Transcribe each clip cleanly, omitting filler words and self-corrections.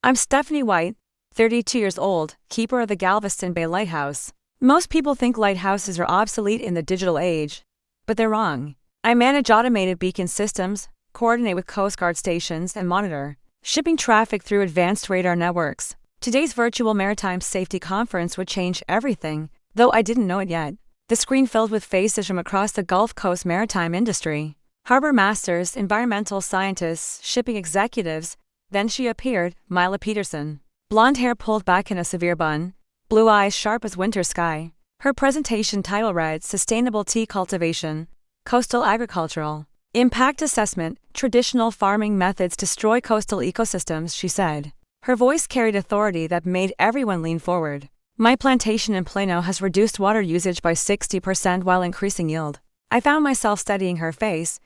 I'm Stephanie White, 32 years old, keeper of the Galveston Bay Lighthouse. Most people think lighthouses are obsolete in the digital age, but they're wrong. I manage automated beacon systems, coordinate with Coast Guard stations, and monitor shipping traffic through advanced radar networks. Today's virtual maritime safety conference would change everything, though I didn't know it yet. The screen filled with faces from across the Gulf Coast maritime industry. Harbor masters, environmental scientists, shipping executives. Then she appeared, Mila Peterson. Blonde hair pulled back in a severe bun, blue eyes sharp as winter sky. Her presentation title read Sustainable Tea Cultivation, Coastal Agricultural Impact Assessment, Traditional Farming Methods Destroy Coastal Ecosystems, she said. Her voice carried authority that made everyone lean forward. My plantation in Plano has reduced water usage by 60% while increasing yield. I found myself studying her face,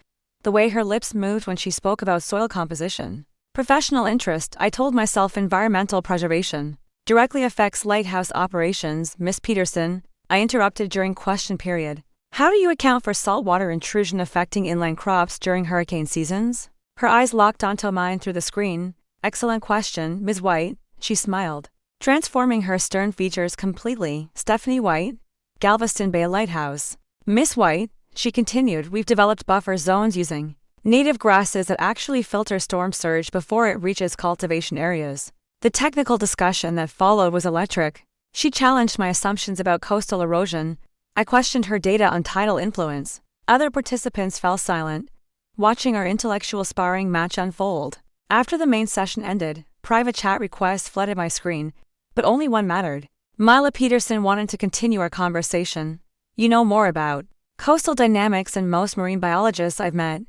the way her lips moved when she spoke about soil composition. Professional interest, I told myself environmental preservation directly affects lighthouse operations, Miss Peterson, I interrupted during question period. How do you account for saltwater intrusion affecting inland crops during hurricane seasons? Her eyes locked onto mine through the screen. Excellent question, Ms. White, she smiled, transforming her stern features completely. Stephanie White, Galveston Bay Lighthouse. Miss White, she continued, we've developed buffer zones using native grasses that actually filter storm surge before it reaches cultivation areas. The technical discussion that followed was electric. She challenged my assumptions about coastal erosion. I questioned her data on tidal influence. Other participants fell silent, watching our intellectual sparring match unfold. After the main session ended, private chat requests flooded my screen, but only one mattered. Mila Peterson wanted to continue our conversation. You know more about coastal dynamics than most marine biologists I've met,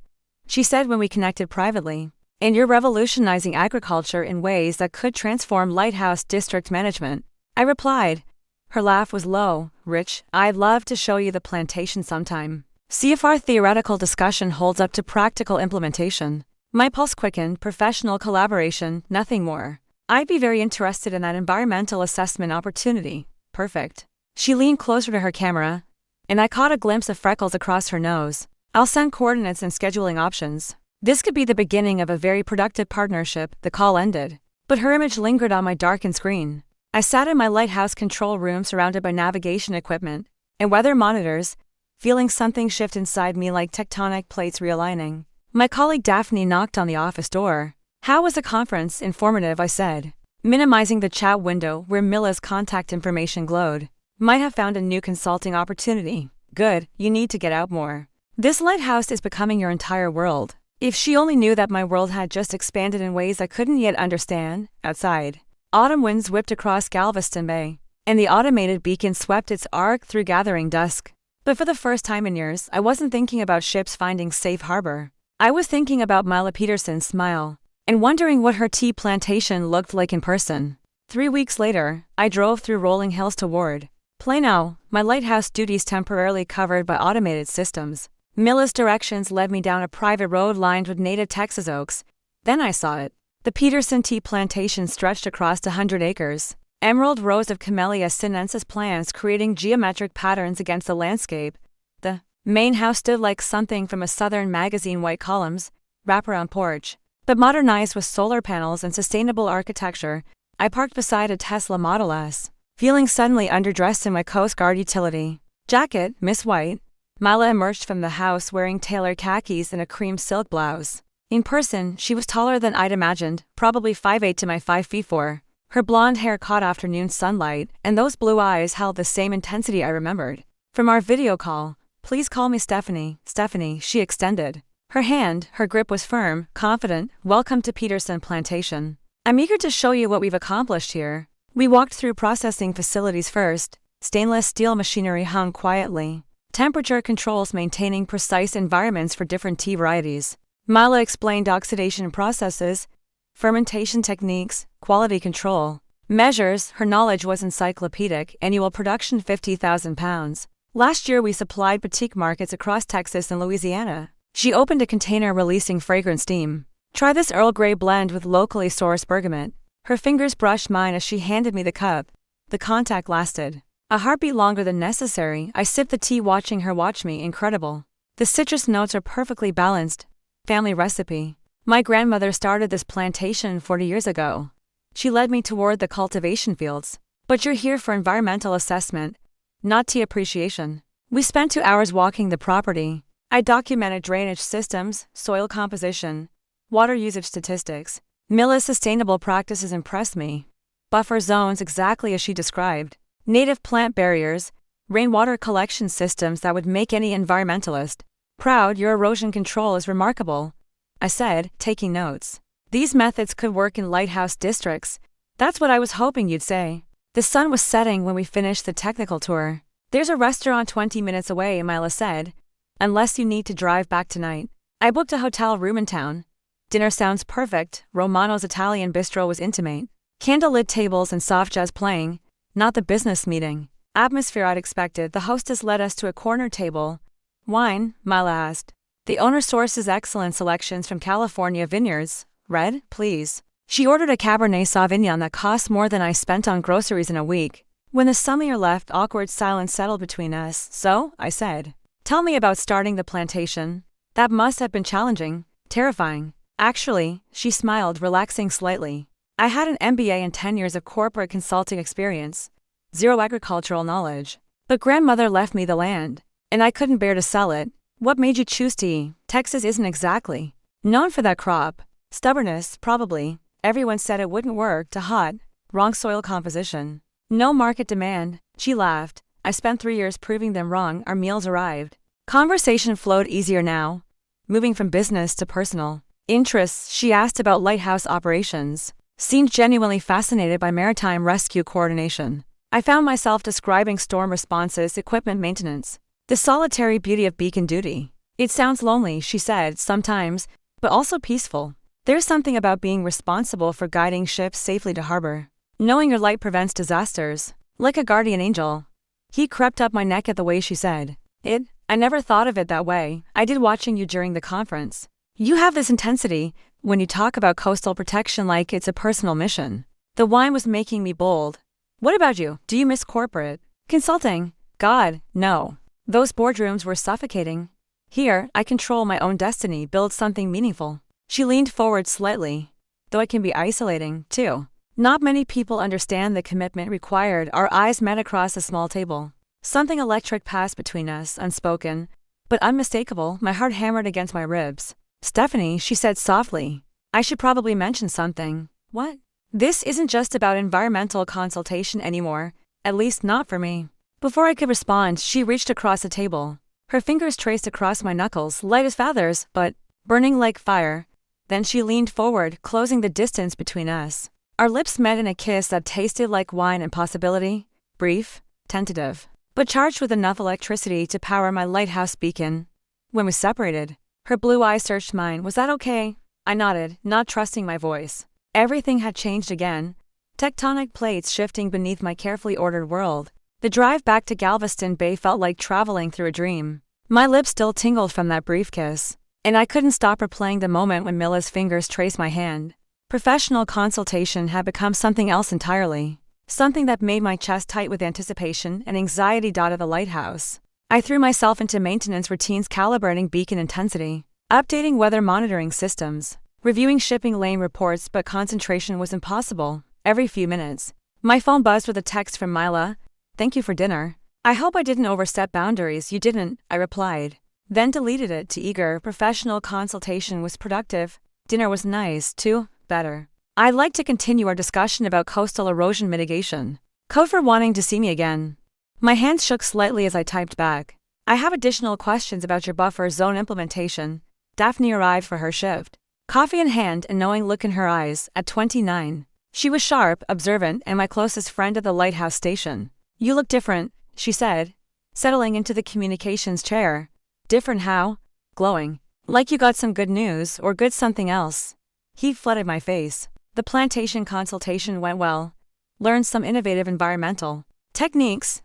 she said when we connected privately. And you're revolutionizing agriculture in ways that could transform lighthouse district management. I replied. Her laugh was low, rich. I'd love to show you the plantation sometime. See if our theoretical discussion holds up to practical implementation. My pulse quickened. Professional collaboration, nothing more. I'd be very interested in that environmental assessment opportunity. Perfect. She leaned closer to her camera, and I caught a glimpse of freckles across her nose. I'll send coordinates and scheduling options. This could be the beginning of a very productive partnership. The call ended, but her image lingered on my darkened screen. I sat in my lighthouse control room surrounded by navigation equipment and weather monitors, feeling something shift inside me like tectonic plates realigning. My colleague Daphne knocked on the office door. How was the conference? Informative, I said, minimizing the chat window where Mila's contact information glowed. Might have found a new consulting opportunity. Good, you need to get out more. This lighthouse is becoming your entire world. If she only knew that my world had just expanded in ways I couldn't yet understand. Outside, autumn winds whipped across Galveston Bay, and the automated beacon swept its arc through gathering dusk. But for the first time in years, I wasn't thinking about ships finding safe harbor. I was thinking about Mila Peterson's smile, and wondering what her tea plantation looked like in person. 3 weeks later, I drove through rolling hills toward Plano, my lighthouse duties temporarily covered by automated systems. Mila's directions led me down a private road lined with native Texas oaks. Then I saw it. The Peterson tea plantation stretched across 100 acres. Emerald rows of Camellia sinensis plants creating geometric patterns against the landscape. The main house stood like something from a Southern magazine, white columns, wraparound porch, but modernized with solar panels and sustainable architecture. I parked beside a Tesla Model S, feeling suddenly underdressed in my Coast Guard utility jacket. Miss White, Mila emerged from the house wearing tailored khakis and a cream silk blouse. In person, she was taller than I'd imagined, probably 5'8" to my 5'4". Her blonde hair caught afternoon sunlight, and those blue eyes held the same intensity I remembered from our video call. Please call me Stephanie. Stephanie, she extended her hand. Her grip was firm, confident. Welcome to Peterson Plantation. I'm eager to show you what we've accomplished here. We walked through processing facilities first. Stainless steel machinery hung quietly. Temperature controls maintaining precise environments for different tea varieties. Mila explained oxidation processes, fermentation techniques, quality control measures. Her knowledge was encyclopedic. Annual production 50,000 pounds. Last year we supplied boutique markets across Texas and Louisiana. She opened a container releasing fragrant steam. Try this Earl Grey blend with locally sourced bergamot. Her fingers brushed mine as she handed me the cup. The contact lasted a heartbeat longer than necessary. I sipped the tea watching her watch me. Incredible. The citrus notes are perfectly balanced. Family recipe. My grandmother started this plantation 40 years ago. She led me toward the cultivation fields. But you're here for environmental assessment, not tea appreciation. We spent 2 hours walking the property. I documented drainage systems, soil composition, water usage statistics. Mila's sustainable practices impressed me. Buffer zones exactly as she described. Native plant barriers, rainwater collection systems that would make any environmentalist proud. Your erosion control is remarkable, I said, taking notes. These methods could work in lighthouse districts. That's what I was hoping you'd say. The sun was setting when we finished the technical tour. There's a restaurant 20 minutes away, Mila said, unless you need to drive back tonight. I booked a hotel room in town. Dinner sounds perfect. Romano's Italian bistro was intimate. Candlelit tables and soft jazz playing, not the business meeting atmosphere I'd expected. The hostess led us to a corner table. Wine? Mila asked. The owner sources excellent selections from California vineyards. Red, please. She ordered a Cabernet Sauvignon that cost more than I spent on groceries in a week. When the sommelier left, awkward silence settled between us. So, I said, tell me about starting the plantation. That must have been challenging, terrifying. Actually, she smiled, relaxing slightly. I had an MBA and 10 years of corporate consulting experience. Zero agricultural knowledge. But grandmother left me the land, and I couldn't bear to sell it. What made you choose tea? Texas isn't exactly known for that crop. Stubbornness, probably. Everyone said it wouldn't work. Too hot. Wrong soil composition. No market demand. She laughed. I spent 3 years proving them wrong. Our meals arrived. Conversation flowed easier now. Moving from business to personal interests, she asked about lighthouse operations. Seemed genuinely fascinated by maritime rescue coordination. I found myself describing storm responses, equipment maintenance. The solitary beauty of beacon duty. It sounds lonely, she said, sometimes, but also peaceful. There's something about being responsible for guiding ships safely to harbor. Knowing your light prevents disasters. Like a guardian angel. He crept up my neck at the way she said it. I never thought of it that way. I did watching you during the conference. You have this intensity when you talk about coastal protection like it's a personal mission. The wine was making me bold. What about you? Do you miss corporate consulting? God, no. Those boardrooms were suffocating. Here, I control my own destiny, build something meaningful. She leaned forward slightly. Though it can be isolating, too. Not many people understand the commitment required. Our eyes met across a small table. Something electric passed between us, unspoken, but unmistakable. My heart hammered against my ribs. Stephanie, she said softly. I should probably mention something. What? This isn't just about environmental consultation anymore, at least not for me. Before I could respond, she reached across the table. Her fingers traced across my knuckles, light as feathers, but burning like fire. Then she leaned forward, closing the distance between us. Our lips met in a kiss that tasted like wine and possibility, brief, tentative, but charged with enough electricity to power my lighthouse beacon. When we separated, her blue eyes searched mine. Was that okay? I nodded, not trusting my voice. Everything had changed again. Tectonic plates shifting beneath my carefully ordered world. The drive back to Galveston Bay felt like traveling through a dream. My lips still tingled from that brief kiss, and I couldn't stop replaying the moment when Mila's fingers traced my hand. Professional consultation had become something else entirely. Something that made my chest tight with anticipation and anxiety. At the lighthouse, I threw myself into maintenance routines, calibrating beacon intensity, updating weather monitoring systems, reviewing shipping lane reports, but concentration was impossible. Every few minutes, my phone buzzed with a text from Mila. Thank you for dinner. I hope I didn't overstep boundaries. You didn't, I replied. Then deleted it. Too eager. Professional consultation was productive. Dinner was nice, too. Better. I'd like to continue our discussion about coastal erosion mitigation. Code for wanting to see me again. My hands shook slightly as I typed back. I have additional questions about your buffer zone implementation. Daphne arrived for her shift. Coffee in hand and knowing look in her eyes. At 29. She was sharp, observant, and my closest friend at the lighthouse station. You look different, she said, settling into the communications chair. Different how? Glowing. Like you got some good news, or good something else. Heat flooded my face. The plantation consultation went well. Learned some innovative environmental techniques.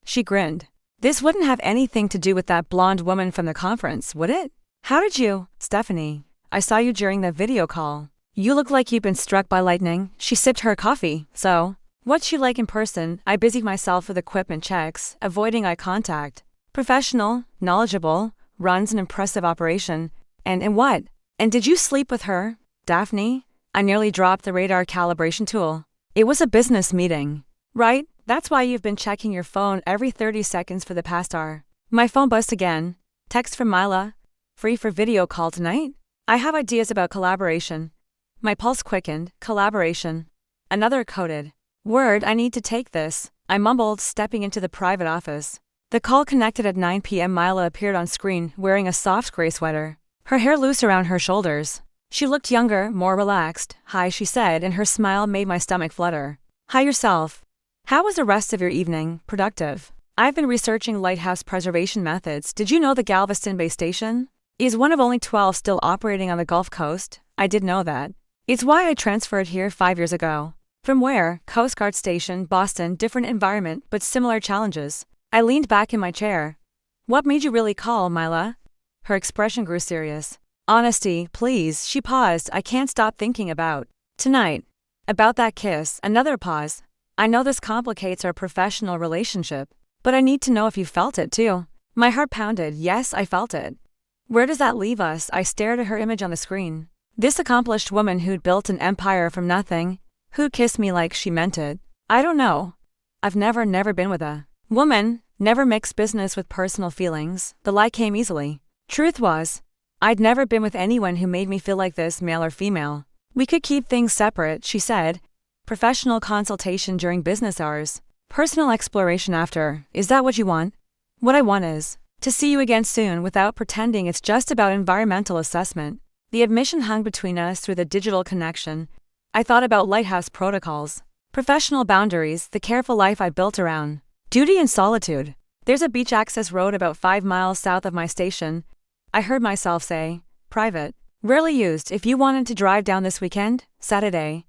She grinned. This wouldn't have anything to do with that blonde woman from the conference, would it? How did you, Stephanie? I saw you during the video call. You look like you've been struck by lightning. She sipped her coffee. So, what's she like in person? I busied myself with equipment checks, avoiding eye contact. Professional, knowledgeable, runs an impressive operation. And what? And did you sleep with her? Daphne? I nearly dropped the radar calibration tool. It was a business meeting. Right? That's why you've been checking your phone every 30 seconds for the past hour. My phone buzzed again. Text from Mila. Free for video call tonight? I have ideas about collaboration. My pulse quickened. Collaboration. Another coded. Word, I need to take this, I mumbled, stepping into the private office. The call connected at 9 p.m. Mila appeared on screen, wearing a soft gray sweater. Her hair loose around her shoulders. She looked younger, more relaxed. Hi, she said, and her smile made my stomach flutter. Hi yourself. How was the rest of your evening? Productive. I've been researching lighthouse preservation methods. Did you know the Galveston Bay Station is one of only 12 still operating on the Gulf Coast? I did know that. It's why I transferred here 5 years ago. From where? Coast Guard Station, Boston, different environment, but similar challenges. I leaned back in my chair. What made you really call, Mila? Her expression grew serious. Honesty, please. She paused. I can't stop thinking about tonight. About that kiss. Another pause. I know this complicates our professional relationship, but I need to know if you felt it too. My heart pounded. Yes, I felt it. Where does that leave us? I stared at her image on the screen. This accomplished woman who'd built an empire from nothing, who'd kiss me like she meant it. I don't know. I've never been with a woman, never mixed business with personal feelings. The lie came easily. Truth was, I'd never been with anyone who made me feel like this, male or female. We could keep things separate, she said. Professional consultation during business hours. Personal exploration after. Is that what you want? What I want is to see you again soon without pretending it's just about environmental assessment. The admission hung between us through the digital connection. I thought about lighthouse protocols, professional boundaries, the careful life I built around duty and solitude. There's a beach access road about 5 miles south of my station. I heard myself say, private, rarely used. If you wanted to drive down this weekend, Saturday.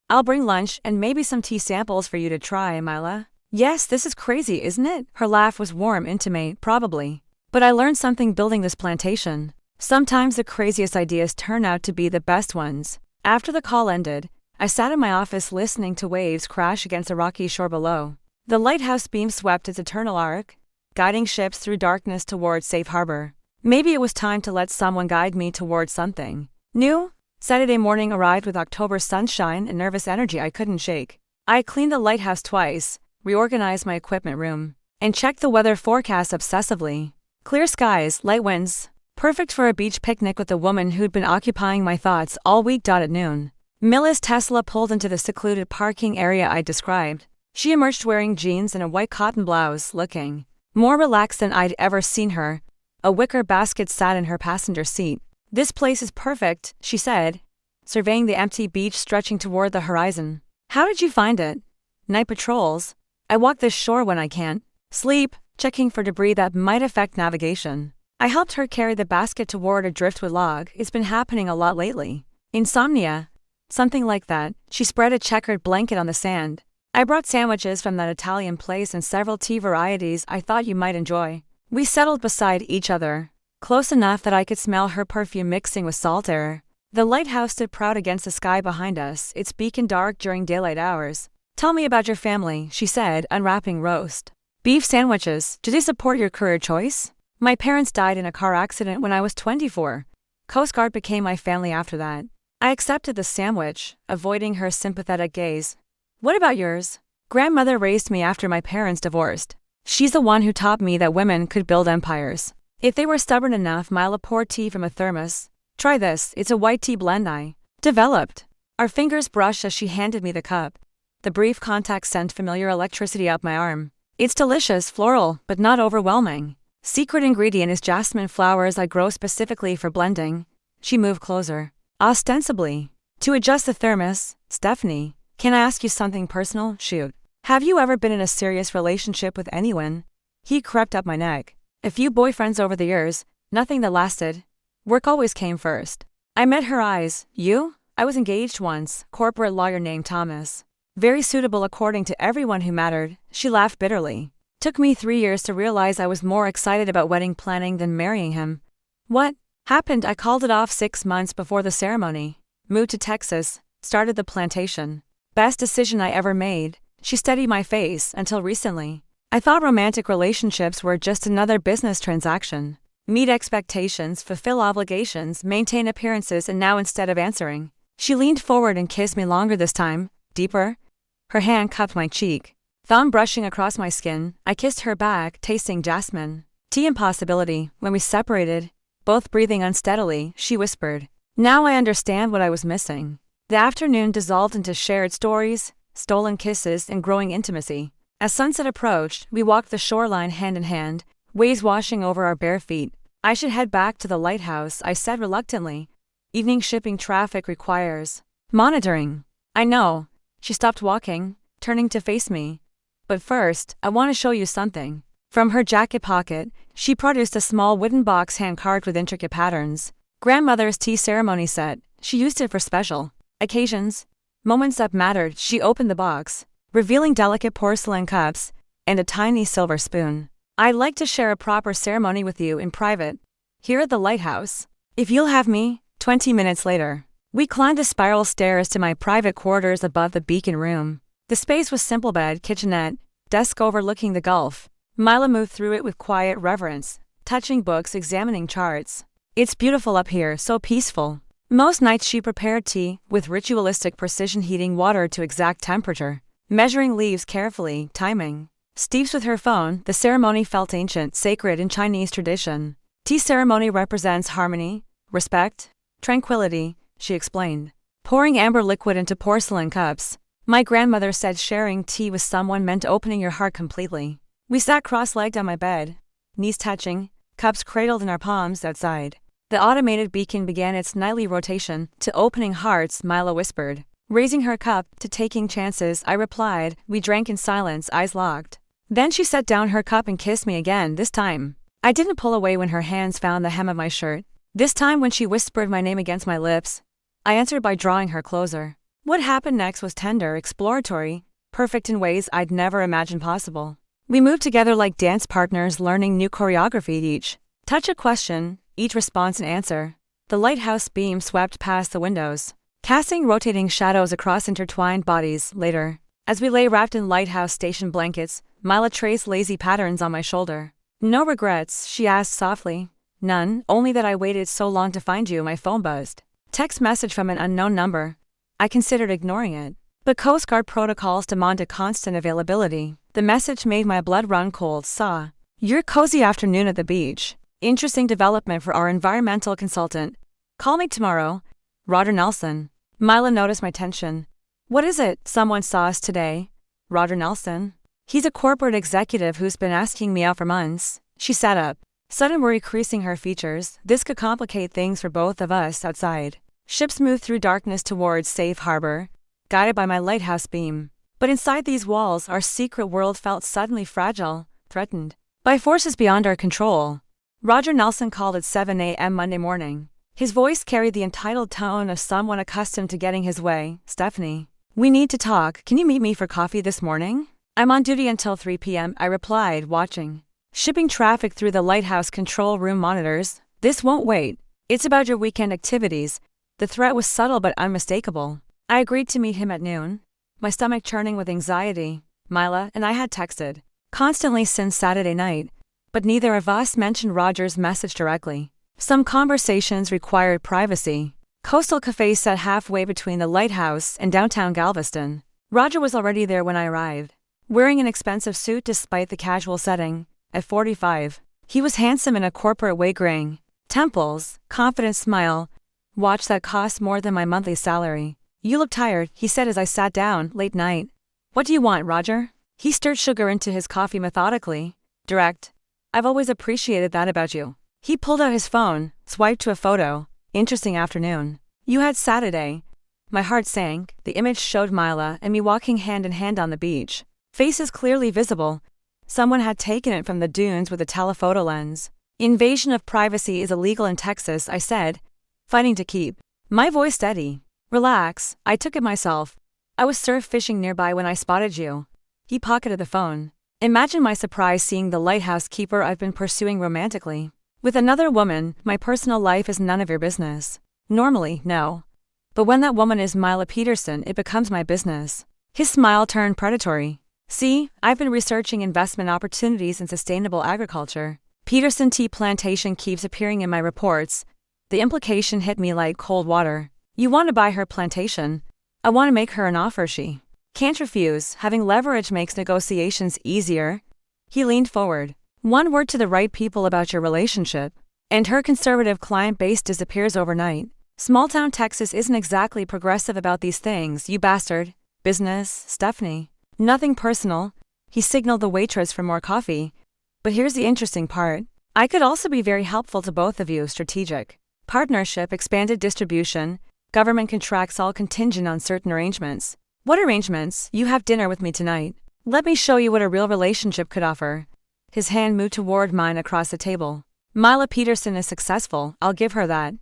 I'll bring lunch and maybe some tea samples for you to try, Mila. Yes, this is crazy, isn't it? Her laugh was warm, intimate, probably. But I learned something building this plantation. Sometimes the craziest ideas turn out to be the best ones. After the call ended, I sat in my office listening to waves crash against the rocky shore below. The lighthouse beam swept its eternal arc, guiding ships through darkness towards safe harbor. Maybe it was time to let someone guide me towards something new. Saturday morning arrived with October sunshine and nervous energy I couldn't shake. I cleaned the lighthouse twice, reorganized my equipment room, and checked the weather forecast obsessively. Clear skies, light winds. Perfect for a beach picnic with the woman who'd been occupying my thoughts all week. At noon, Mila's Tesla pulled into the secluded parking area I described. She emerged wearing jeans and a white cotton blouse, looking more relaxed than I'd ever seen her. A wicker basket sat in her passenger seat. This place is perfect, she said, surveying the empty beach stretching toward the horizon. How did you find it? Night patrols. I walk this shore when I can't sleep, checking for debris that might affect navigation. I helped her carry the basket toward a driftwood log. It's been happening a lot lately. Insomnia. Something like that. She spread a checkered blanket on the sand. I brought sandwiches from that Italian place and several tea varieties I thought you might enjoy. We settled beside each other, close enough that I could smell her perfume mixing with salt air. The lighthouse stood proud against the sky behind us, its beacon dark during daylight hours. Tell me about your family, she said, unwrapping roast beef sandwiches. Do they support your career choice? My parents died in a car accident when I was 24. Coast Guard became my family after that. I accepted the sandwich, avoiding her sympathetic gaze. What about yours? Grandmother raised me after my parents divorced. She's the one who taught me that women could build empires. If they were stubborn enough, Mila poured tea from a thermos. Try this, it's a white tea blend I developed. Our fingers brushed as she handed me the cup. The brief contact sent familiar electricity up my arm. It's delicious, floral, but not overwhelming. Secret ingredient is jasmine flowers I grow specifically for blending. She moved closer. Ostensibly. To adjust the thermos, Daphne, can I ask you something personal? Shoot. Have you ever been in a serious relationship with anyone? He crept up my neck. A few boyfriends over the years, nothing that lasted. Work always came first. I met her eyes. You? I was engaged once, corporate lawyer named Thomas. Very suitable according to everyone who mattered. She laughed bitterly. Took me 3 years to realize I was more excited about wedding planning than marrying him. What happened? I called it off 6 months before the ceremony. Moved to Texas, started the plantation. Best decision I ever made. She studied my face until recently. I thought romantic relationships were just another business transaction. Meet expectations, fulfill obligations, maintain appearances, and now instead of answering She leaned forward and kissed me longer this time, deeper. Her hand cupped my cheek. Thumb brushing across my skin, I kissed her back, tasting jasmine. Tea impossibility. When we separated, both breathing unsteadily, she whispered, "Now I understand what I was missing." The afternoon dissolved into shared stories, stolen kisses, and growing intimacy. As sunset approached, we walked the shoreline hand in hand, waves washing over our bare feet. "I should head back to the lighthouse," I said reluctantly. "Evening shipping traffic requires monitoring." "I know." She stopped walking, turning to face me. "But first, I want to show you something." From her jacket pocket, she produced a small wooden box hand-carved with intricate patterns. Grandmother's tea ceremony set. She used it for special occasions, moments that mattered. She opened the box, revealing delicate porcelain cups and a tiny silver spoon. "I'd like to share a proper ceremony with you in private, here at the lighthouse, if you'll have me." 20 minutes later, we climbed the spiral stairs to my private quarters above the beacon room. The space was simple: bed, kitchenette, desk overlooking the Gulf. Mila moved through it with quiet reverence, touching books, examining charts. "It's beautiful up here, so peaceful." Most nights she prepared tea, with ritualistic precision, heating water to exact temperature, measuring leaves carefully, timing steeps with her phone. The ceremony felt ancient, sacred in Chinese tradition. Tea ceremony represents harmony, respect, tranquility, she explained, pouring amber liquid into porcelain cups. My grandmother said sharing tea with someone meant opening your heart completely. We sat cross-legged on my bed, knees touching, cups cradled in our palms outside. The automated beacon began its nightly rotation. "To opening hearts," Mila whispered. Raising her cup, "To taking chances," I replied. We drank in silence, eyes locked. Then she set down her cup and kissed me again. This time, I didn't pull away when her hands found the hem of my shirt. This time, when she whispered my name against my lips, I answered by drawing her closer. What happened next was tender, exploratory, perfect in ways I'd never imagined possible. We moved together like dance partners, learning new choreography. Each touch a question, each response an answer. The lighthouse beam swept past the windows, casting rotating shadows across intertwined bodies. Later, as we lay wrapped in lighthouse station blankets, Mila traced lazy patterns on my shoulder. "No regrets?" she asked softly. "None, only that I waited so long to find you." My phone buzzed. Text message from an unknown number. I considered ignoring it, but Coast Guard protocols demanded constant availability. The message made my blood run cold. "Saw your cozy afternoon at the beach. Interesting development for our environmental consultant. Call me tomorrow. Roger Nelson." Mila noticed my tension. "What is it?" "Someone saw us today." "Roger Nelson?" "He's a corporate executive who's been asking me out for months." She sat up, sudden worry creasing her features. This could complicate things for both of us. Outside, ships moved through darkness towards safe harbor, guided by my lighthouse beam. But inside these walls, our secret world felt suddenly fragile, threatened by forces beyond our control. Roger Nelson called at 7 a.m. Monday morning. His voice carried the entitled tone of someone accustomed to getting his way. "Daphne, we need to talk. Can you meet me for coffee this morning?" "I'm on duty until 3 p.m., I replied, watching shipping traffic through the lighthouse control room monitors. "This won't wait. It's about your weekend activities." The threat was subtle but unmistakable. I agreed to meet him at noon, my stomach churning with anxiety. Mila and I had texted constantly since Saturday night, but neither of us mentioned Roger's message directly. Some conversations required privacy. Coastal Cafe sat halfway between the lighthouse and downtown Galveston. Roger was already there when I arrived, wearing an expensive suit despite the casual setting. At 45, he was handsome in a corporate way, graying temples, confident smile, watch that cost more than my monthly salary. "You look tired," he said as I sat down. "Late night." "What do you want, Roger?" He stirred sugar into his coffee methodically. "Direct. I've always appreciated that about you." He pulled out his phone, swiped to a photo. "Interesting afternoon. You had Saturday." My heart sank. The image showed Mila and me walking hand in hand on the beach, faces clearly visible. Someone had taken it from the dunes with a telephoto lens. "Invasion of privacy is illegal in Texas," I said, fighting to keep my voice steady. "Relax, I took it myself. I was surf fishing nearby when I spotted you." He pocketed the phone. Imagine my surprise seeing the lighthouse keeper I've been pursuing romantically with another woman. "My personal life is none of your business." "Normally, no. But when that woman is Mila Peterson, it becomes my business." His smile turned predatory. "See, I've been researching investment opportunities in sustainable agriculture. Peterson Tea Plantation keeps appearing in my reports." The implication hit me like cold water. You want to buy her plantation. I want to make her an offer she can't refuse. Having leverage makes negotiations easier. He leaned forward. One word to the right people about your relationship, and her conservative client base disappears overnight. Small-town Texas isn't exactly progressive about these things, you bastard. Business, Daphne. Nothing personal. He signaled the waitress for more coffee. But here's the interesting part. I could also be very helpful to both of you. Strategic partnership, expanded distribution, government contracts, all contingent on certain arrangements. What arrangements? You have dinner with me tonight. Let me show you what a real relationship could offer. His hand moved toward mine across the table. Mila Peterson is successful, I'll give her that.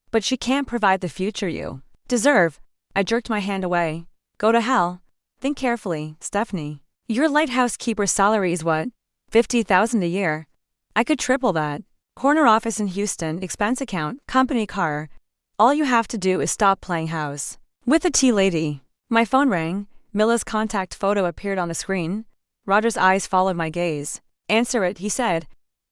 But she can't provide the future you deserve. I jerked my hand away. Go to hell. Think carefully, Daphne. Your lighthouse keeper's salary is what? $50,000 a year. I could triple that. Corner office in Houston, expense account, company car. All you have to do is stop playing house with the tea lady. My phone rang. Mila's contact photo appeared on the screen. Roger's eyes followed my gaze. Answer it, he said.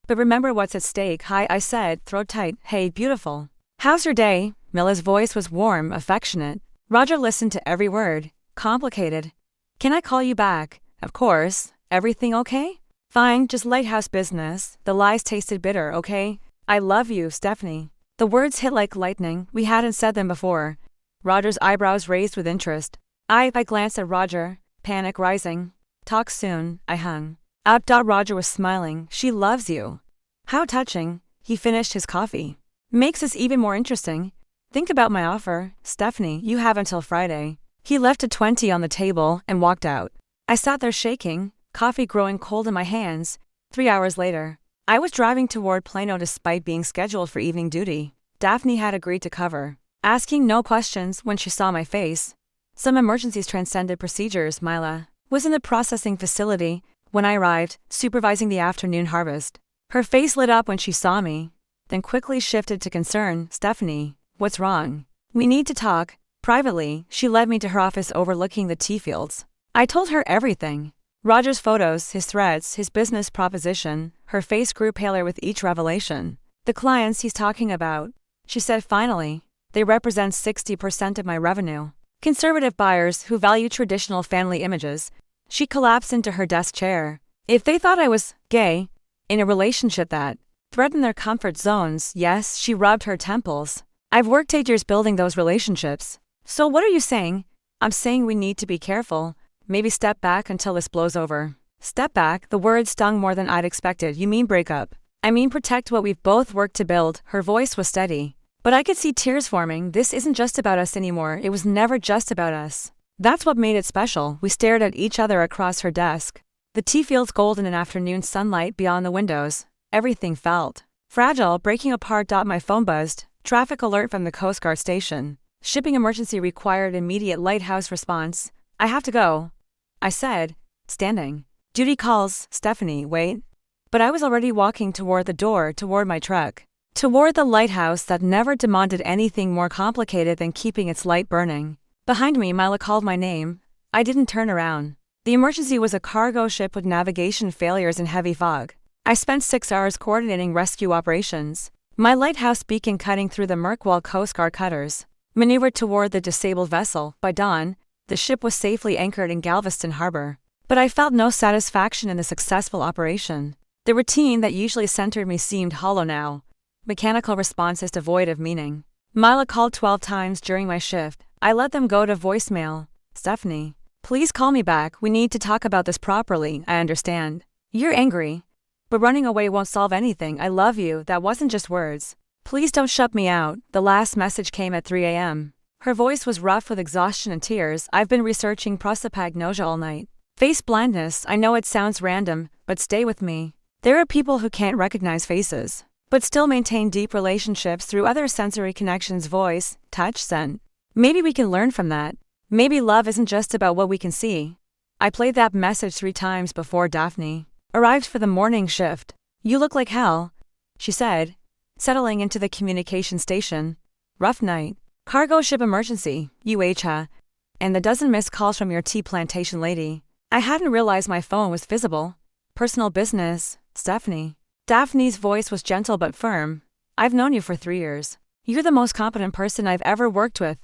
But remember what's at stake. Hi, I said, throat tight. Hey, beautiful. How's your day? Mila's voice was warm, affectionate. Roger listened to every word. Complicated. Can I call you back? Of course. Everything okay? Fine, just lighthouse business. The lies tasted bitter, okay? I love you, Daphne. The words hit like lightning. We hadn't said them before. Roger's eyebrows raised with interest. I glanced at Roger, panic rising. Talk soon, I hung up. Roger was smiling. She loves you. How touching. He finished his coffee. Makes this even more interesting. Think about my offer, Daphne. You have until Friday. He left a 20 on the table and walked out. I sat there shaking, coffee growing cold in my hands. 3 hours later, I was driving toward Plano despite being scheduled for evening duty. Daphne had agreed to cover, asking no questions when she saw my face. Some emergencies transcended procedures. Mila was in the processing facility when I arrived, supervising the afternoon harvest. Her face lit up when she saw me, then quickly shifted to concern. Daphne, what's wrong? We need to talk. Privately, she led me to her office overlooking the tea fields. I told her everything. Roger's photos, his threats, his business proposition. Her face grew paler with each revelation. The clients he's talking about, she said finally, they represent 60% of my revenue. Conservative buyers who value traditional family images. She collapsed into her desk chair. If they thought I was gay, in a relationship that threatened their comfort zones, yes, she rubbed her temples. I've worked 8 years building those relationships. So what are you saying? I'm saying we need to be careful. Maybe step back until this blows over. Step back, the word stung more than I'd expected. You mean break up? I mean protect what we've both worked to build. Her voice was steady. But I could see tears forming. This isn't just about us anymore. It was never just about us. That's what made it special. We stared at each other across her desk. The tea fields golden in afternoon sunlight beyond the windows. Everything felt fragile, breaking apart. My phone buzzed. Traffic alert from the Coast Guard station. Shipping emergency required immediate lighthouse response. I have to go, I said, standing. Duty calls, Daphne, wait. But I was already walking toward the door, toward my truck. Toward the lighthouse that never demanded anything more complicated than keeping its light burning. Behind me, Mila called my name. I didn't turn around. The emergency was a cargo ship with navigation failures and heavy fog. I spent 6 hours coordinating rescue operations. My lighthouse beacon cutting through the murk while Coast Guard cutters maneuvered toward the disabled vessel. By dawn, the ship was safely anchored in Galveston Harbor. But I felt no satisfaction in the successful operation. The routine that usually centered me seemed hollow now. Mechanical responses devoid of meaning. Mila called 12 times during my shift. I let them go to voicemail. Daphne, please call me back. We need to talk about this properly. I understand. You're angry. But running away won't solve anything. I love you. That wasn't just words. Please don't shut me out. The last message came at 3 a.m. Her voice was rough with exhaustion and tears. I've been researching prosopagnosia all night. Face blindness. I know it sounds random, but stay with me. There are people who can't recognize faces, but still maintain deep relationships through other sensory connections, voice, touch, scent. Maybe we can learn from that. Maybe love isn't just about what we can see. I played that message 3 times before Daphne arrived for the morning shift. You look like hell, she said, settling into the communication station. Rough night. Cargo ship emergency, UH, and the dozen missed calls from your tea plantation lady. I hadn't realized my phone was visible. Personal business, Daphne. Daphne's voice was gentle but firm. I've known you for 3 years. You're the most competent person I've ever worked with.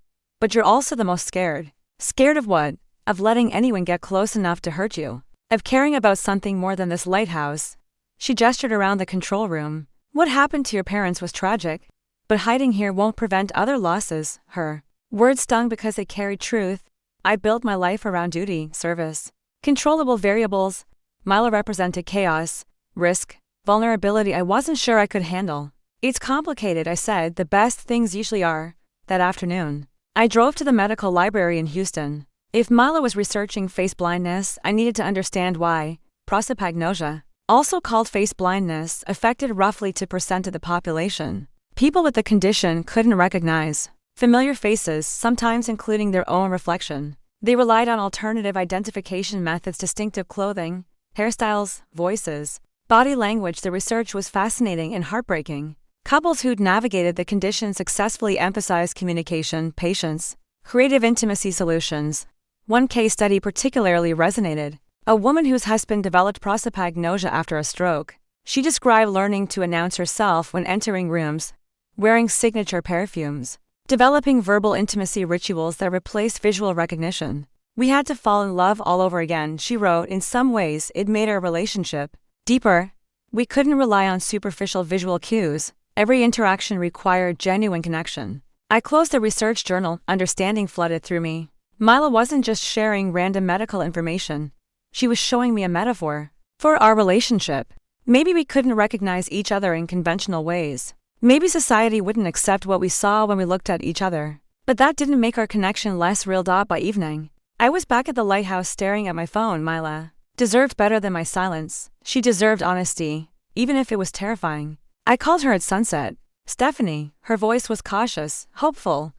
But you're also the most scared. Scared of what? Of letting anyone get close enough to hurt you. Of caring about something more than this lighthouse. She gestured around the control room. What happened to your parents was tragic. But hiding here won't prevent other losses, her words stung because they carried truth. I built my life around duty, service, controllable variables. Mila represented chaos, risk, vulnerability I wasn't sure I could handle. It's complicated, I said, the best things usually are. That afternoon, I drove to the medical library in Houston. If Mila was researching face blindness, I needed to understand why. Prosopagnosia, also called face blindness, affected roughly 2% of the population. People with the condition couldn't recognize familiar faces, sometimes including their own reflection. They relied on alternative identification methods, distinctive clothing, hairstyles, voices, body language. The research was fascinating and heartbreaking. Couples who'd navigated the condition successfully emphasized communication, patience, creative intimacy solutions. One case study particularly resonated. A woman whose husband developed prosopagnosia after a stroke. She described learning to announce herself when entering rooms, wearing signature perfumes, developing verbal intimacy rituals that replaced visual recognition. We had to fall in love all over again, she wrote. In some ways, it made our relationship deeper. We couldn't rely on superficial visual cues. Every interaction required genuine connection. I closed the research journal, understanding flooded through me. Mila wasn't just sharing random medical information. She was showing me a metaphor for our relationship. Maybe we couldn't recognize each other in conventional ways. Maybe society wouldn't accept what we saw when we looked at each other. But that didn't make our connection less real. By evening, I was back at the lighthouse staring at my phone. Mila deserved better than my silence. She deserved honesty, even if it was terrifying. I called her at sunset. Stephanie, her voice was cautious, hopeful.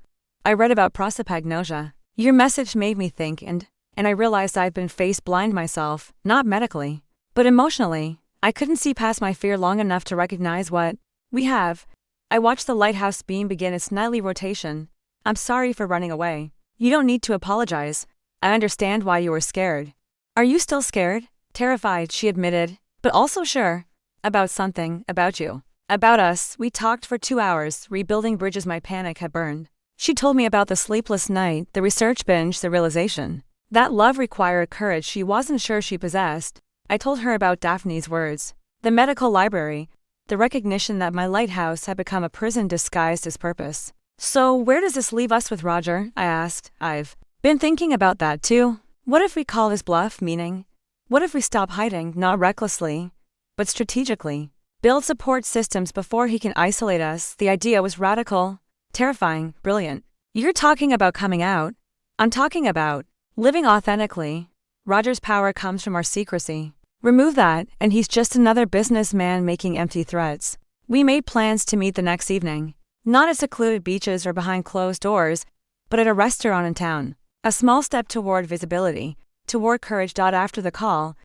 I read about prosopagnosia. Your message made me think and I realized I've been face blind myself, not medically, but emotionally. I couldn't see past my fear long enough to recognize what we have. I watched the lighthouse beam begin its nightly rotation. I'm sorry for running away. You don't need to apologize. I understand why you were scared. Are you still scared? Terrified, she admitted, but also sure. About something, about you. About us. We talked for 2 hours, rebuilding bridges my panic had burned. She told me about the sleepless night, the research binge, the realization that love required courage she wasn't sure she possessed. I told her about Daphne's words, the medical library, the recognition that my lighthouse had become a prison disguised as purpose. So where does this leave us with Roger? I asked. I've been thinking about that too. What if we call his bluff, meaning? What if we stop hiding, not recklessly, but strategically? Build support systems before he can isolate us. The idea was radical, terrifying, brilliant. You're talking about coming out. I'm talking about living authentically. Roger's power comes from our secrecy. Remove that, and he's just another businessman making empty threats. We made plans to meet the next evening. Not at secluded beaches or behind closed doors, but at a restaurant in town. A small step toward visibility, toward courage. After the call,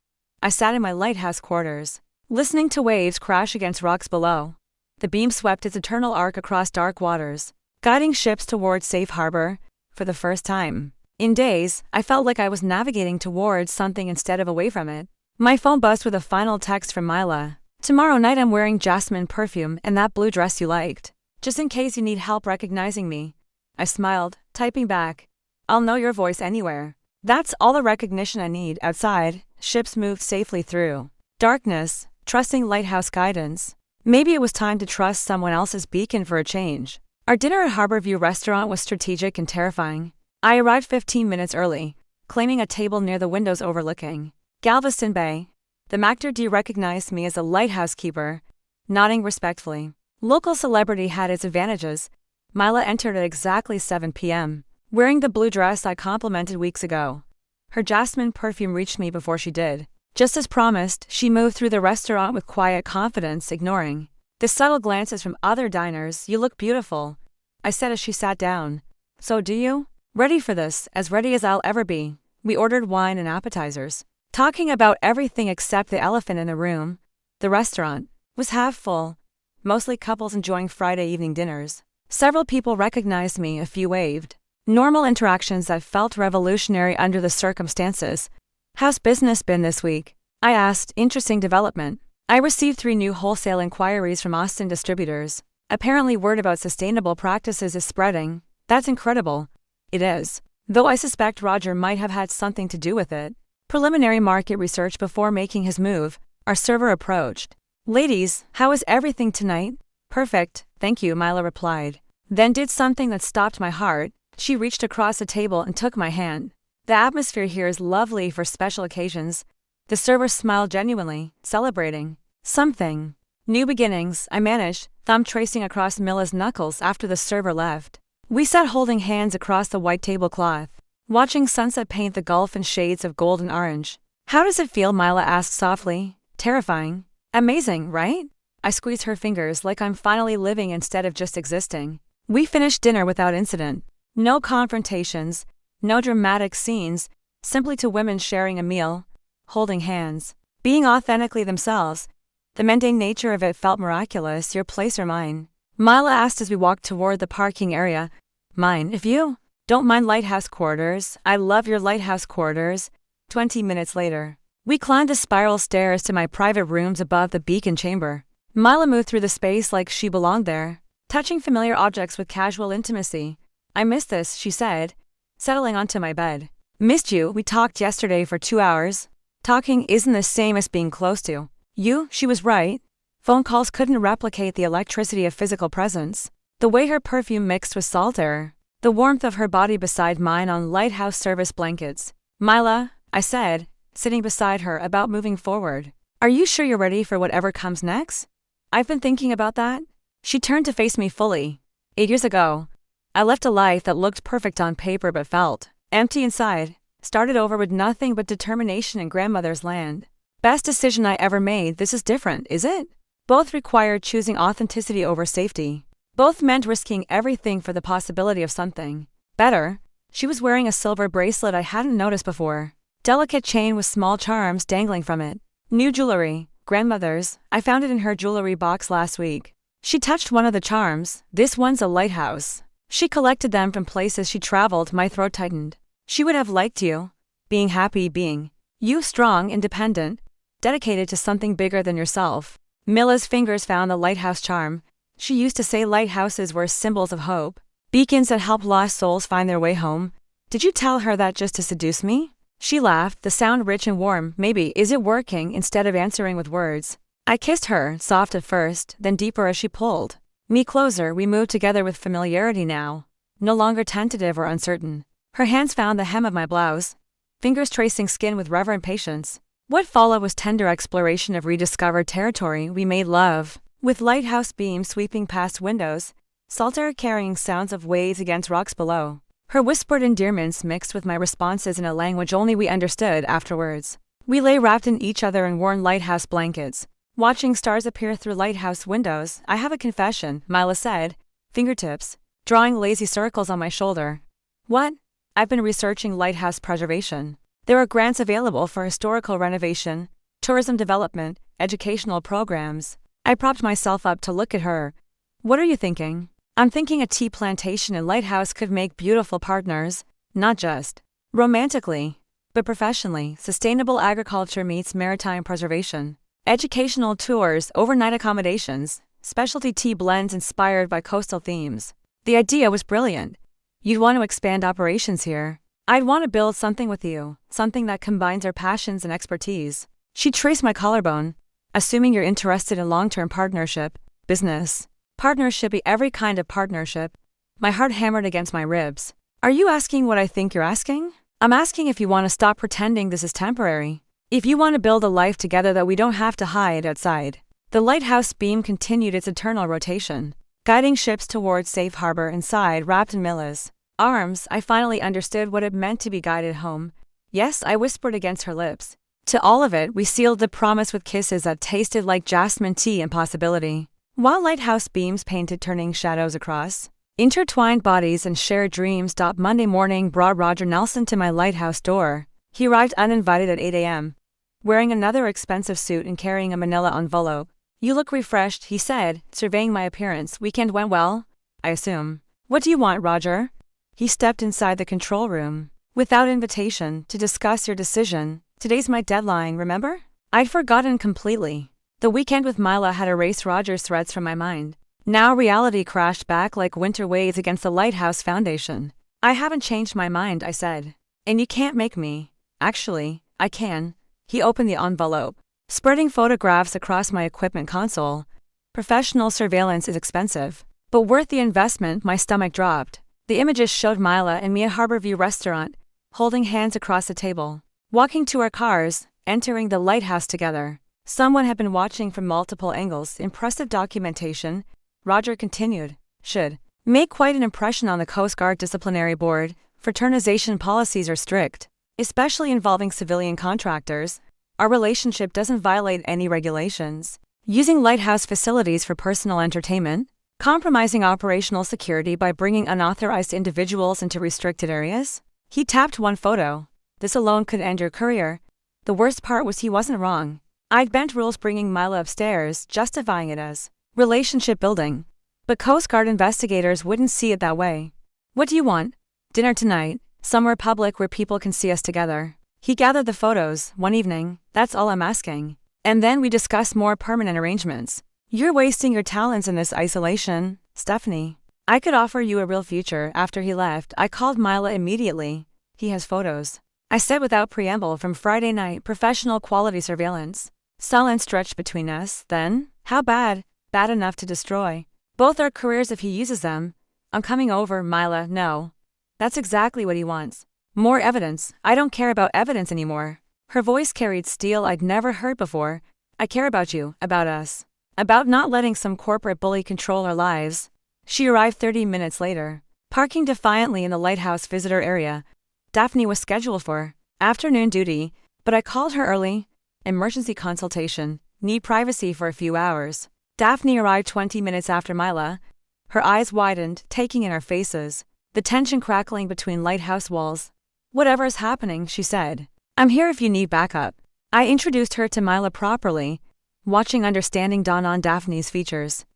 I sat in my lighthouse quarters, listening to waves crash against rocks below. The beam swept its eternal arc across dark waters, guiding ships toward safe harbor. For the first time in days, I felt like I was navigating towards something instead of away from it. My phone buzzed with a final text from Mila. Tomorrow night I'm wearing jasmine perfume and that blue dress you liked. Just in case you need help recognizing me. I smiled, typing back. I'll know your voice anywhere. That's all the recognition I need. Outside, ships moved safely through darkness, trusting lighthouse guidance. Maybe it was time to trust someone else's beacon for a change. Our dinner at Harborview Restaurant was strategic and terrifying. I arrived 15 minutes early, claiming a table near the windows overlooking Galveston Bay. The maitre d' recognized me as a lighthouse keeper, nodding respectfully. Local celebrity had its advantages. Mila entered at exactly 7 p.m., wearing the blue dress I complimented weeks ago. Her jasmine perfume reached me before she did. Just as promised, she moved through the restaurant with quiet confidence, ignoring the subtle glances from other diners. You look beautiful, I said as she sat down. So do you? Ready for this, as ready as I'll ever be. We ordered wine and appetizers, talking about everything except the elephant in the room. The restaurant was half full, mostly couples enjoying Friday evening dinners. Several people recognized me, a few waved. Normal interactions that felt revolutionary under the circumstances. How's business been this week? I asked. Interesting development. I received 3 new wholesale inquiries from Austin distributors. Apparently word about sustainable practices is spreading. That's incredible. It is. Though I suspect Roger might have had something to do with it. Preliminary market research before making his move, our server approached. Ladies, how is everything tonight? Perfect, thank you, Mila replied. Then did something that stopped my heart. She reached across the table and took my hand. The atmosphere here is lovely for special occasions. The server smiled genuinely, celebrating something. New beginnings, I managed, thumb tracing across Mila's knuckles after the server left. We sat holding hands across the white tablecloth, watching sunset paint the gulf in shades of gold and orange. How does it feel? Mila asked softly. Terrifying. Amazing, right? I squeezed her fingers like I'm finally living instead of just existing. We finished dinner without incident. No confrontations, no dramatic scenes, simply two women sharing a meal, holding hands, being authentically themselves. The mundane nature of it felt miraculous. Your place or mine? Mila asked as we walked toward the parking area. Mine, if you don't mind Lighthouse quarters. I love your Lighthouse quarters. 20 minutes later, we climbed the spiral stairs to my private rooms above the beacon chamber. Mila moved through the space like she belonged there, touching familiar objects with casual intimacy. I miss this, she said, settling onto my bed. Missed you. We talked yesterday for 2 hours. Talking isn't the same as being close to you. She was right. Phone calls couldn't replicate the electricity of physical presence. The way her perfume mixed with salt air. The warmth of her body beside mine on Lighthouse service blankets. Mila, I said, sitting beside her, about moving forward. Are you sure you're ready for whatever comes next? I've been thinking about that. She turned to face me fully. 8 years ago, I left a life that looked perfect on paper but felt empty inside. Started over with nothing but determination in grandmother's land. Best decision I ever made. This is different, is it? Both required choosing authenticity over safety. Both meant risking everything for the possibility of something better. She was wearing a silver bracelet I hadn't noticed before. Delicate chain with small charms dangling from it. New jewelry, grandmother's. I found it in her jewelry box last week. She touched one of the charms. This one's a lighthouse. She collected them from places she traveled. My throat tightened. She would have liked you. Being happy, being you, strong, independent, dedicated to something bigger than yourself. Mila's fingers found the lighthouse charm. She used to say lighthouses were symbols of hope, beacons that help lost souls find their way home. Did you tell her that just to seduce me? She laughed, the sound rich and warm. Maybe. Is it working? Instead of answering with words, I kissed her, soft at first, then deeper as she pulled me closer. We moved together with familiarity now, no longer tentative or uncertain. Her hands found the hem of my blouse, fingers tracing skin with reverent patience. What followed was tender exploration of rediscovered territory. We made love, with lighthouse beams sweeping past windows, salt air carrying sounds of waves against rocks below. Her whispered endearments mixed with my responses in a language only we understood. Afterwards, we lay wrapped in each other in worn lighthouse blankets, watching stars appear through lighthouse windows. I have a confession, Mila said, fingertips drawing lazy circles on my shoulder. What? I've been researching lighthouse preservation. There are grants available for historical renovation, tourism development, educational programs. I propped myself up to look at her. What are you thinking? I'm thinking a tea plantation and lighthouse could make beautiful partners, not just romantically, but professionally. Sustainable agriculture meets maritime preservation. Educational tours, overnight accommodations, specialty tea blends inspired by coastal themes. The idea was brilliant. You'd want to expand operations here. I'd want to build something with you, something that combines our passions and expertise. She traced my collarbone. Assuming you're interested in long-term partnership, business, partnership, every kind of partnership. My heart hammered against my ribs. Are you asking what I think you're asking? I'm asking if you want to stop pretending this is temporary. If you want to build a life together that we don't have to hide outside. The lighthouse beam continued its eternal rotation, guiding ships towards safe harbor. Inside, wrapped in Mila's arms, I finally understood what it meant to be guided home. Yes, I whispered against her lips. To all of it, we sealed the promise with kisses that tasted like jasmine tea and possibility. While lighthouse beams painted turning shadows across intertwined bodies and shared dreams. Monday morning brought Roger Nelson to my lighthouse door. He arrived uninvited at 8 a.m., wearing another expensive suit and carrying a manila envelope. You look refreshed, he said, surveying my appearance. Weekend went well, I assume. What do you want, Roger? He stepped inside the control room, without invitation, to discuss your decision. Today's my deadline, remember? I'd forgotten completely. The weekend with Mila had erased Roger's threats from my mind. Now reality crashed back like winter waves against the lighthouse foundation. I haven't changed my mind, I said. And you can't make me. Actually, I can. He opened the envelope, spreading photographs across my equipment console. Professional surveillance is expensive, but worth the investment. My stomach dropped. The images showed Mila and me at Harborview Restaurant, holding hands across the table, walking to our cars, entering the Lighthouse together. Someone had been watching from multiple angles. Impressive documentation, Roger continued. Should make quite an impression on the Coast Guard disciplinary board. Fraternization policies are strict, especially involving civilian contractors. Our relationship doesn't violate any regulations. Using Lighthouse facilities for personal entertainment, compromising operational security by bringing unauthorized individuals into restricted areas. He tapped one photo. This alone could end your career. The worst part was he wasn't wrong. I'd bent rules bringing Mila upstairs, justifying it as relationship building. But Coast Guard investigators wouldn't see it that way. What do you want? Dinner tonight, somewhere public where people can see us together. He gathered the photos, one evening, that's all I'm asking. And then we discuss more permanent arrangements. You're wasting your talents in this isolation, Stephanie. I could offer you a real future. After he left, I called Mila immediately. He has photos, I said without preamble, from Friday night, professional quality surveillance. Silence stretched between us. Then, how bad? Bad enough to destroy both our careers if he uses them. I'm coming over, Mila. No. That's exactly what he wants. More evidence. I don't care about evidence anymore. Her voice carried steel I'd never heard before. I care about you, about us. About not letting some corporate bully control our lives. She arrived 30 minutes later, parking defiantly in the Lighthouse visitor area. Daphne was scheduled for afternoon duty, but I called her early. Emergency consultation. Need privacy for a few hours. Daphne arrived 20 minutes after Mila. Her eyes widened, taking in our faces, the tension crackling between Lighthouse walls. Whatever's happening, she said. I'm here if you need backup. I introduced her to Mila properly, watching understanding dawn on Daphne's features.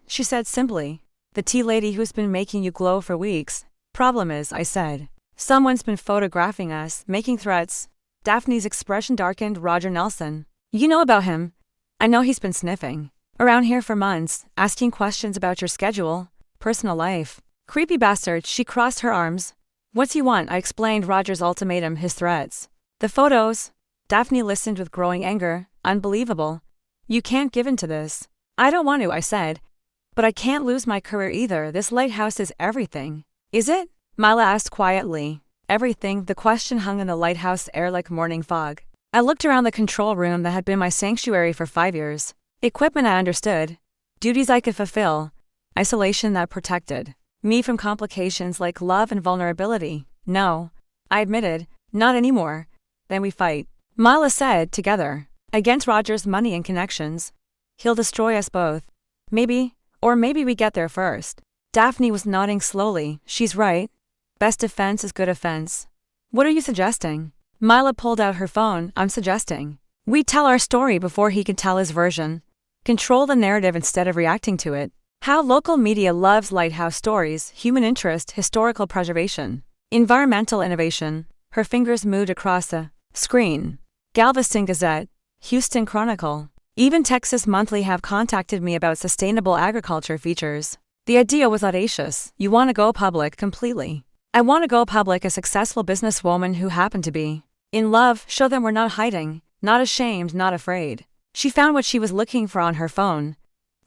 She said simply. The tea lady who's been making you glow for weeks. Problem is, I said, someone's been photographing us, making threats. Daphne's expression darkened. Roger Nelson. You know about him. I know he's been sniffing around here for months, asking questions about your schedule, personal life. Creepy bastard. She crossed her arms. What's he want? I explained Roger's ultimatum, his threats. The photos. Daphne listened with growing anger. Unbelievable. You can't give in to this. I don't want to, I said. But I can't lose my career either. This Lighthouse is everything. Is it? Mila asked quietly. Everything. The question hung in the Lighthouse air like morning fog. I looked around the control room that had been my sanctuary for 5 years. Equipment I understood. Duties I could fulfill. Isolation that protected me from complications like love and vulnerability. No. I admitted. Not anymore. Then we fight. Mila said, together. Against Roger's money and connections. He'll destroy us both. Maybe. Or maybe we get there first. Daphne was nodding slowly. She's right. Best defense is good offense. What are you suggesting? Mila pulled out her phone. I'm suggesting we tell our story before he can tell his version. Control the narrative instead of reacting to it. How local media loves Lighthouse stories, human interest, historical preservation, environmental innovation. Her fingers moved across the screen. Galveston Gazette, Houston Chronicle, even Texas Monthly have contacted me about sustainable agriculture features. The idea was audacious. You want to go public completely. I want to go public a successful businesswoman who happened to be in love, show them we're not hiding, not ashamed, not afraid. She found what she was looking for on her phone.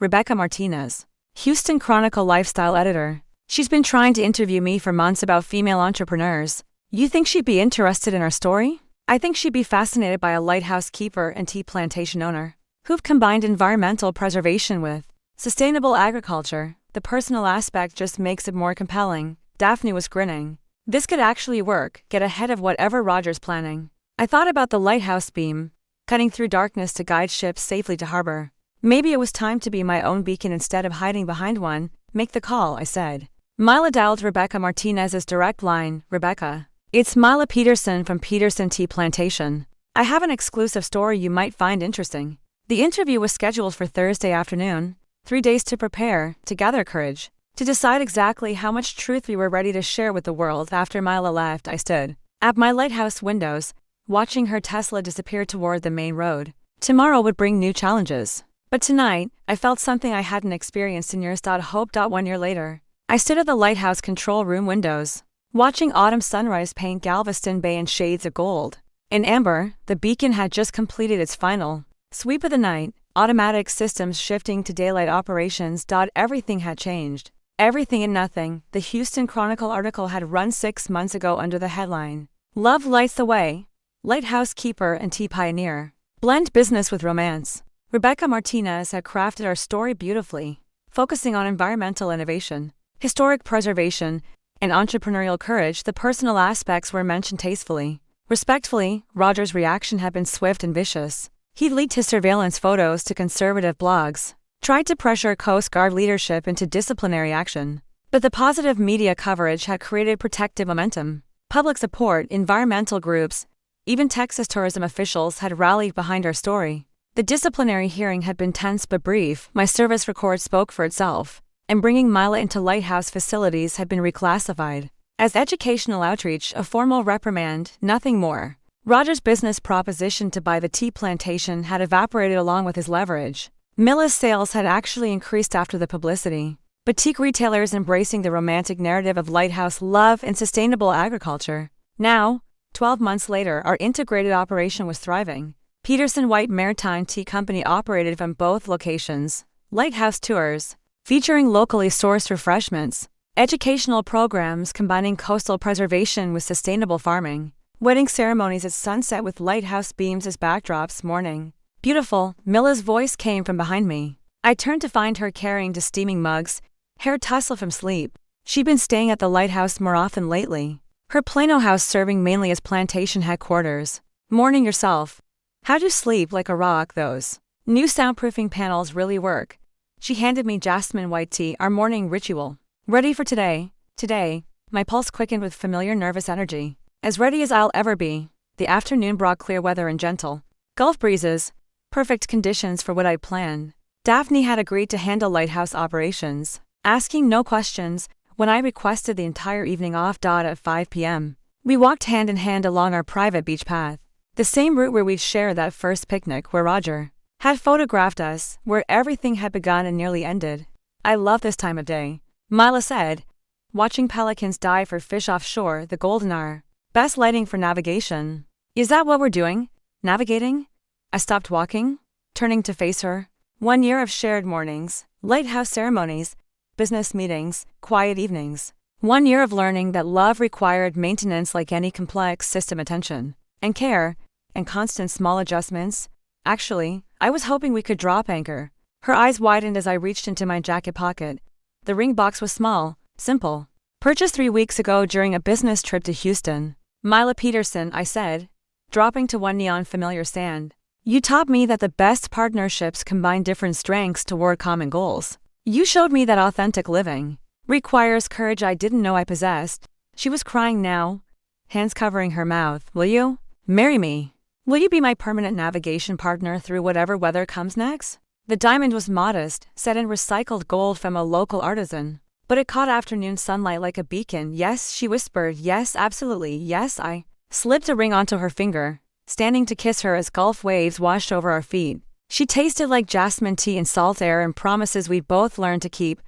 Rebecca Martinez, Houston Chronicle lifestyle editor. She's been trying to interview me for months about female entrepreneurs. You think she'd be interested in our story? I think she'd be fascinated by a lighthouse keeper and tea plantation owner who've combined environmental preservation with sustainable agriculture. The personal aspect just makes it more compelling. Daphne was grinning. This could actually work, get ahead of whatever Roger's planning. I thought about the lighthouse beam, cutting through darkness to guide ships safely to harbor. Maybe it was time to be my own beacon instead of hiding behind one. Make the call, I said. Mila dialed Rebecca Martinez's direct line. Rebecca. It's Mila Peterson from Peterson Tea Plantation. I have an exclusive story you might find interesting. The interview was scheduled for Thursday afternoon. 3 days to prepare, to gather courage, to decide exactly how much truth we were ready to share with the world. After Mila left, I stood at my lighthouse windows, watching her Tesla disappear toward the main road. Tomorrow would bring new challenges. But tonight, I felt something I hadn't experienced in years. Hope. 1 year later, I stood at the lighthouse control room windows, watching autumn sunrise paint Galveston Bay in shades of gold. In amber, the beacon had just completed its final sweep of the night, automatic systems shifting to daylight operations. Everything had changed. Everything and nothing. The Houston Chronicle article had run 6 months ago under the headline, "Love Lights the Way. Lighthouse Keeper and Tea Pioneer blend business with romance." Rebecca Martinez had crafted our story beautifully, focusing on environmental innovation, historic preservation, and entrepreneurial courage. The personal aspects were mentioned tastefully. Respectfully, Roger's reaction had been swift and vicious. He leaked his surveillance photos to conservative blogs, tried to pressure Coast Guard leadership into disciplinary action. But the positive media coverage had created protective momentum. Public support, environmental groups, even Texas tourism officials had rallied behind our story. The disciplinary hearing had been tense but brief. My service record spoke for itself, and bringing Mila into Lighthouse facilities had been reclassified as educational outreach, a formal reprimand, nothing more. Roger's business proposition to buy the tea plantation had evaporated along with his leverage. Mila's sales had actually increased after the publicity. Boutique retailers embracing the romantic narrative of Lighthouse love and sustainable agriculture. Now, 12 months later, our integrated operation was thriving. Peterson White Maritime Tea Company operated from both locations. Lighthouse tours, featuring locally sourced refreshments. Educational programs combining coastal preservation with sustainable farming. Wedding ceremonies at sunset with lighthouse beams as backdrops. Morning. Beautiful, Mila's voice came from behind me. I turned to find her carrying two steaming mugs, hair tousled from sleep. She'd been staying at the lighthouse more often lately. Her Plano house serving mainly as plantation headquarters. Morning yourself. How'd you sleep like a rock? Those new soundproofing panels really work. She handed me jasmine white tea, our morning ritual. Ready for today? Today, my pulse quickened with familiar nervous energy. As ready as I'll ever be. The afternoon brought clear weather and gentle Gulf breezes, perfect conditions for what I'd planned. Daphne had agreed to handle lighthouse operations, asking no questions, when I requested the entire evening off. At 5 p.m., we walked hand in hand along our private beach path, the same route where we'd shared that first picnic, where Roger had photographed us, where everything had begun and nearly ended. "I love this time of day," Mila said, watching pelicans dive for fish offshore. The golden hour. Best lighting for navigation. Is that what we're doing? Navigating? I stopped walking, turning to face her. 1 year of shared mornings, lighthouse ceremonies, business meetings, quiet evenings. 1 year of learning that love required maintenance like any complex system, attention and care, and constant small adjustments. Actually, I was hoping we could drop anchor. Her eyes widened as I reached into my jacket pocket. The ring box was small, simple. Purchased 3 weeks ago during a business trip to Houston. Mila Peterson, I said, dropping to one neon familiar sand. You taught me that the best partnerships combine different strengths toward common goals. You showed me that authentic living requires courage I didn't know I possessed. She was crying now, hands covering her mouth. Will you marry me? Will you be my permanent navigation partner through whatever weather comes next? The diamond was modest, set in recycled gold from a local artisan, but it caught afternoon sunlight like a beacon. Yes, she whispered. Yes, absolutely. Yes, I slipped a ring onto her finger, standing to kiss her as Gulf waves washed over our feet. She tasted like jasmine tea and salt air and promises we both learned to keep.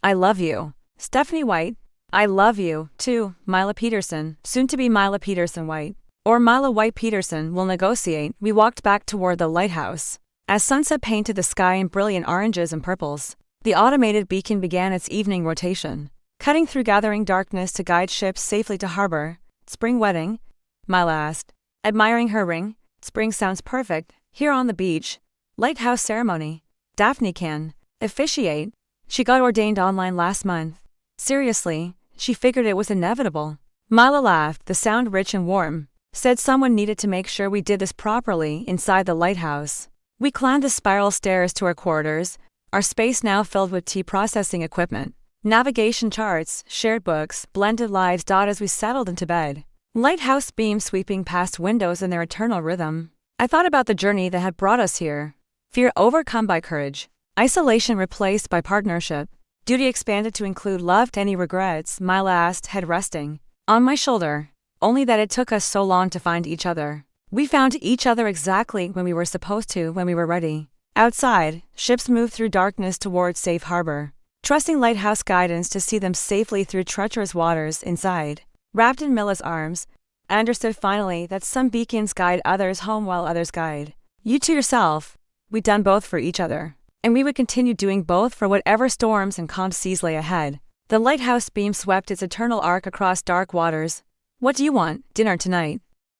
I love you, Stephanie White. I love you, too, Mila Peterson, soon to be Mila Peterson White. Or Mila White Peterson. We'll negotiate. We walked back toward the lighthouse. As sunset painted the sky in brilliant oranges and purples, the automated beacon began its evening rotation, cutting through gathering darkness to guide ships safely to harbor. Spring wedding? Mila asked, admiring her ring. Spring sounds perfect, here on the beach. Lighthouse ceremony. Daphne can officiate. She got ordained online last month. Seriously, she figured it was inevitable. Mila laughed, the sound rich and warm. Said someone needed to make sure we did this properly inside the lighthouse. We climbed the spiral stairs to our quarters, our space now filled with tea processing equipment, navigation charts, shared books, blended lives. As we settled into bed, lighthouse beams sweeping past windows in their eternal rhythm, I thought about the journey that had brought us here. Fear overcome by courage, isolation replaced by partnership, duty expanded to include love. Any regrets? Mila asked, head resting on my shoulder. Only that it took us so long to find each other. We found each other exactly when we were supposed to, when we were ready. Outside, ships moved through darkness towards safe harbor, trusting lighthouse guidance to see them safely through treacherous waters. Inside, Wrapped in Mila's arms, I understood finally that some beacons guide others home while others guide you to yourself. We'd done both for each other, and we would continue doing both for whatever storms and calm seas lay ahead. The lighthouse beam swept its eternal arc across dark waters. What do you want, dinner tonight?